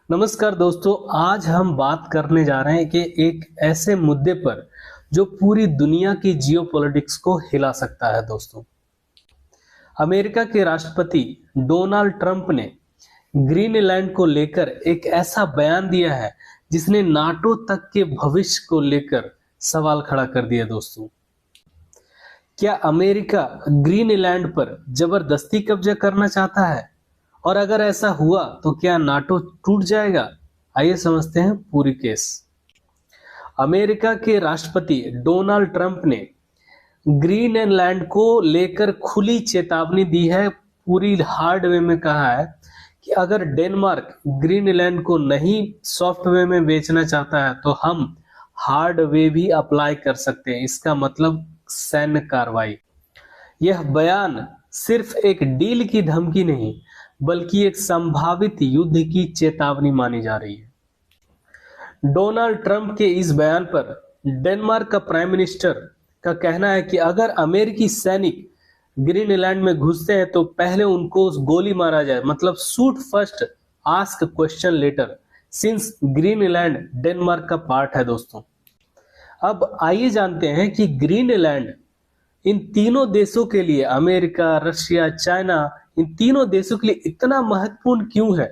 नमस्कार दोस्तों, आज हम बात करने जा रहे हैं कि एक ऐसे मुद्दे पर जो पूरी दुनिया की जियोपॉलिटिक्स को हिला सकता है। दोस्तों, अमेरिका के राष्ट्रपति डोनाल्ड ट्रंप ने ग्रीनलैंड को लेकर एक ऐसा बयान दिया है जिसने नाटो तक के भविष्य को लेकर सवाल खड़ा कर दिया। दोस्तों, क्या अमेरिका ग्रीनलैंड पर जबरदस्ती कब्जा करना चाहता है? और अगर ऐसा हुआ तो क्या नाटो टूट जाएगा? आइए समझते हैं पूरी केस। अमेरिका के राष्ट्रपति डोनाल्ड ट्रंप ने ग्रीनलैंड को लेकर खुली चेतावनी दी है। पूरी हार्ड वे में कहा है कि अगर डेनमार्क ग्रीनलैंड को नहीं सॉफ्ट वे में बेचना चाहता है तो हम हार्ड वे भी अप्लाई कर सकते हैं। इसका मतलब सैन्य कार्रवाई। यह बयान सिर्फ एक डील की धमकी नहीं बल्कि एक संभावित युद्ध की चेतावनी मानी जा रही है। डोनाल्ड ट्रंप के इस बयान पर डेनमार्क का प्राइम मिनिस्टर का कहना है कि अगर अमेरिकी सैनिक ग्रीनलैंड में घुसते हैं तो पहले उनको गोली मारा जाए, मतलब shoot first ask question later, since Greenland Denmark का पार्ट है। दोस्तों, अब आइए जानते हैं कि ग्रीनलैंड इन तीनों देशों के लिए, अमेरिका, रशिया, चाइना, इन तीनों देशों के लिए इतना महत्वपूर्ण क्यों है।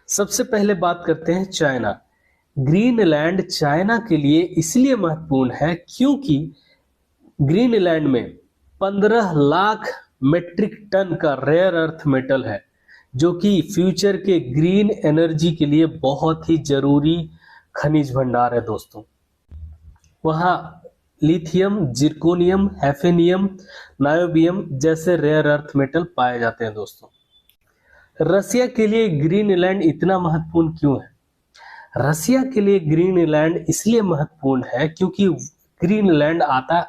सबसे पहले बात करते हैं चाइना। ग्रीनलैंड चाइना के लिए इसलिए महत्वपूर्ण है क्योंकि ग्रीनलैंड में 15 लाख मेट्रिक टन का रेयर अर्थ मेटल है जो कि फ्यूचर के ग्रीन एनर्जी के लिए बहुत ही जरूरी खनिज भंडार है। दोस्तों, वहां लिथियम, जिर्कोनियम, हैफेनियम, नायोबियम जैसे रेयर अर्थ मेटल पाए जाते हैं। दोस्तों, रसिया के लिए ग्रीनलैंड इतना महत्वपूर्ण क्यों है? रसिया के लिए ग्रीनलैंड इसलिए महत्वपूर्ण है क्योंकि ग्रीनलैंड आता है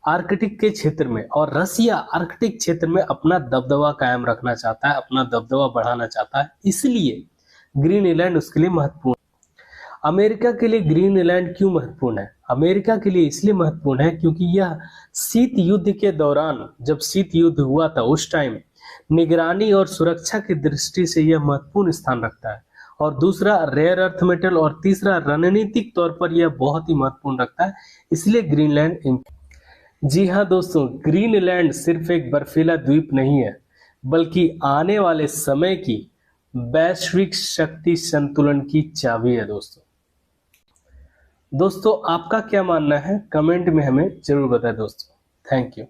आर्कटिक के क्षेत्र में, और रसिया आर्कटिक क्षेत्र में अपना दबदबा कायम रखना चाहता है, अपना दबदबा बढ़ाना चाहता है, इसलिए ग्रीनलैंड उसके लिए महत्वपूर्ण। अमेरिका के लिए ग्रीनलैंड क्यों महत्वपूर्ण है? अमेरिका के लिए इसलिए महत्वपूर्ण है क्योंकि यह शीत युद्ध के दौरान, जब शीत युद्ध हुआ था उस टाइम निगरानी और सुरक्षा की दृष्टि से यह महत्वपूर्ण स्थान रखता है, और दूसरा रेयर अर्थ मेटल, और तीसरा रणनीतिक तौर पर यह बहुत ही महत्वपूर्ण रखता है, इसलिए ग्रीनलैंड। जी हाँ दोस्तों, ग्रीनलैंड सिर्फ एक बर्फीला द्वीप नहीं है बल्कि आने वाले समय की वैश्विक शक्ति संतुलन की चाबी है। दोस्तों, आपका क्या मानना है? कमेंट में हमें जरूर बताएं। दोस्तों, थैंक यू।